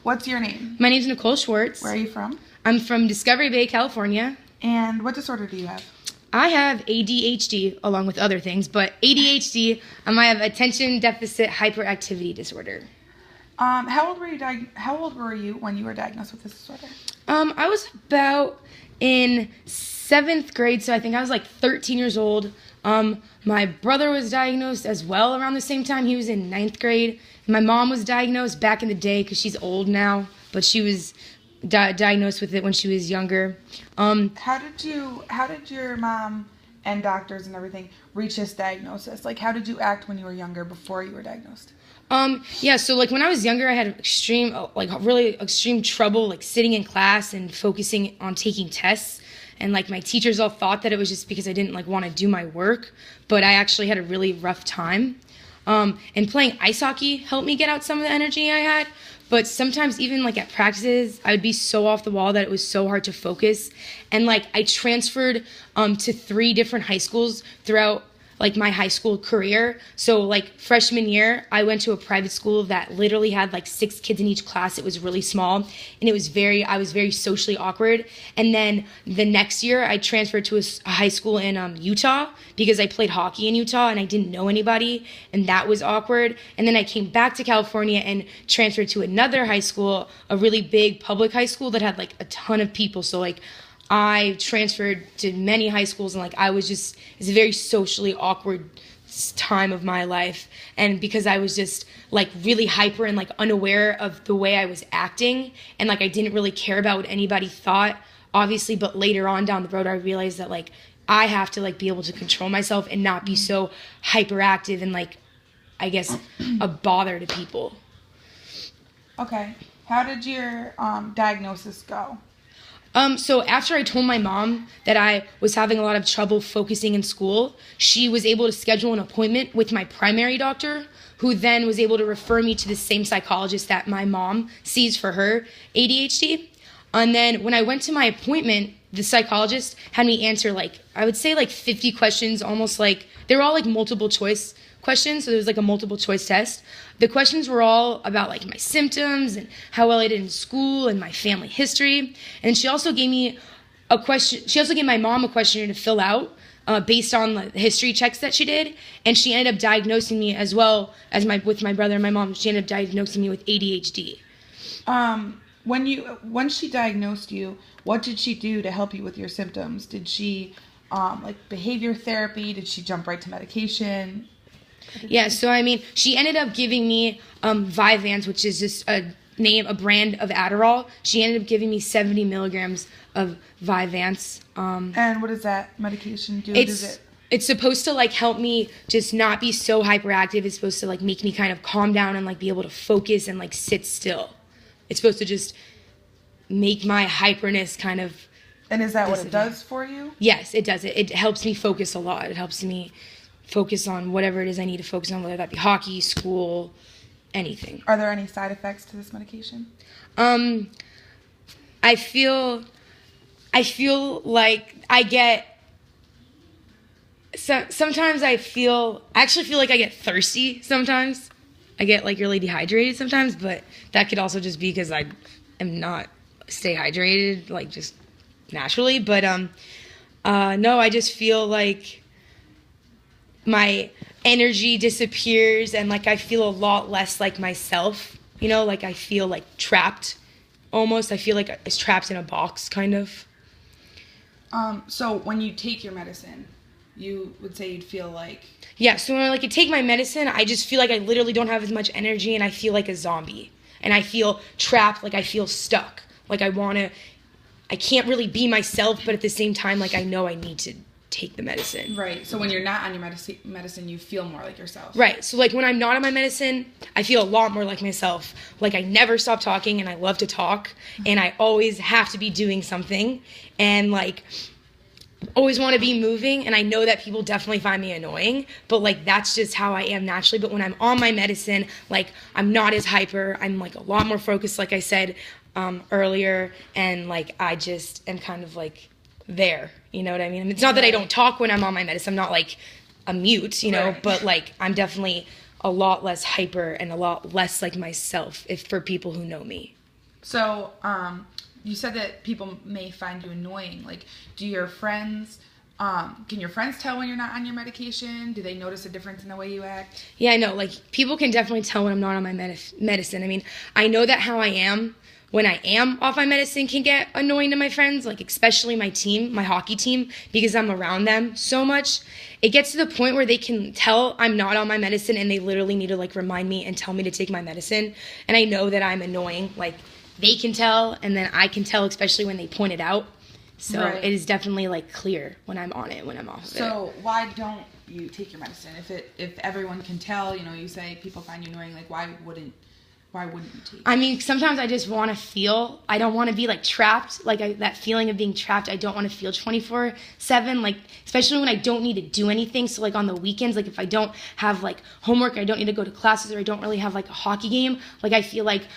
What's your name? My name's Nicole Schwartz. Where are you from? I'm from Discovery Bay, California. And what disorder do you have? I have ADHD along with other things, but ADHD, I have attention deficit hyperactivity disorder. How old were you when you were diagnosed with this disorder? I was about in 7th grade, so I think I was like 13 years old. My brother was diagnosed as well around the same time. He was in 9th grade. My mom was diagnosed back in the day because she's old now, but she was diagnosed with it when she was younger. How did your mom and doctors and everything reach this diagnosis? Like, how did you act when you were younger before you were diagnosed? So like when I was younger, I had really extreme trouble like sitting in class and focusing on taking tests. And like my teachers all thought that it was just because I didn't like want to do my work, but I actually had a really rough time. And playing ice hockey helped me get out some of the energy I had. But sometimes even like at practices, I would be so off the wall that it was so hard to focus. And like I transferred to 3 different high schools throughout like my high school career. So like freshman year, I went to a private school that literally had like 6 kids in each class. It was really small, and I was very socially awkward. And then the next year, I transferred to a high school in Utah because I played hockey in Utah and I didn't know anybody, and that was awkward. And then I came back to California and transferred to another high school, a really big public high school that had like a ton of people. So like I transferred to many high schools, and like it's a very socially awkward time of my life. And because I was just like really hyper and like unaware of the way I was acting, and like I didn't really care about what anybody thought, obviously, but later on down the road I realized that like I have to like be able to control myself and not be so hyperactive and like I guess a bother to people. Okay. How did your diagnosis go? So after I told my mom that I was having a lot of trouble focusing in school, she was able to schedule an appointment with my primary doctor, who then was able to refer me to the same psychologist that my mom sees for her ADHD. And then when I went to my appointment, the psychologist had me answer I would say 50 questions, almost like they were all like multiple choice questions. So there was like a multiple choice test. The questions were all about like my symptoms and how well I did in school and my family history. And she also gave me a question. She also gave my mom a questionnaire to fill out based on the history checks that she did. And she ended up diagnosing me as well as with my brother and my mom. She ended up diagnosing me with ADHD. When she diagnosed you, what did she do to help you with your symptoms? Did she behavior therapy? Did she jump right to medication? Yeah, so I mean, she ended up giving me Vyvanse, which is just a brand of Adderall. She ended up giving me 70 milligrams of Vyvanse. And what does that medication do? It's supposed to like help me just not be so hyperactive. It's supposed to like make me kind of calm down and like be able to focus and like sit still. It's supposed to just make my hyperness kind of. And is that what it does for you? Yes, it does. It helps me focus a lot. It helps me focus on whatever it is I need to focus on, whether that be hockey, school, anything. Are there any side effects to this medication? I feel like I get. Sometimes I actually feel like I get thirsty sometimes. I get like really dehydrated sometimes, but that could also just be because I am not stay hydrated like just naturally. But no, I just feel like my energy disappears and like I feel a lot less like myself, like I feel like trapped almost. I feel like I was trapped in a box kind of. So when you take your medicine, you would say you'd feel like... Yeah, so when I take my medicine, I just feel like I literally don't have as much energy and I feel like a zombie. And I feel trapped, like I feel stuck. Like I can't really be myself, but at the same time, like I know I need to take the medicine. Right. So when you're not on your medicine, you feel more like yourself. Right. So like when I'm not on my medicine, I feel a lot more like myself. Like I never stop talking and I love to talk and I always have to be doing something and like always want to be moving, and I know that people definitely find me annoying, but like that's just how I am naturally. But when I'm on my medicine, like I'm not as hyper, I'm like a lot more focused, like I said earlier, and like I just am kind of like there, you know what I mean? It's not that I don't talk when I'm on my medicine, I'm not like a mute, you know, but like I'm definitely a lot less hyper and a lot less like myself for people who know me. So, you said that people may find you annoying. Like, do your friends, can your friends tell when you're not on your medication? Do they notice a difference in the way you act? Yeah, I know. Like, people can definitely tell when I'm not on my medicine. I mean, I know that how I am when I am off my medicine can get annoying to my friends, like especially my team, my hockey team, because I'm around them so much. It gets to the point where they can tell I'm not on my medicine and they literally need to like remind me and tell me to take my medicine. And I know that I'm annoying. Like, they can tell and then I can tell, especially when they point it out. So Right. it is definitely like clear when I'm on it, when I'm off of it. So why don't you take your medicine? If everyone can tell, you say people find you annoying, like why wouldn't you take it? I mean, sometimes I just want to feel, I don't want to be like trapped, like that feeling of being trapped. I don't want to feel 24/7, like especially when I don't need to do anything. So like on the weekends, like if I don't have like homework, I don't need to go to classes, or I don't really have like a hockey game, like I feel like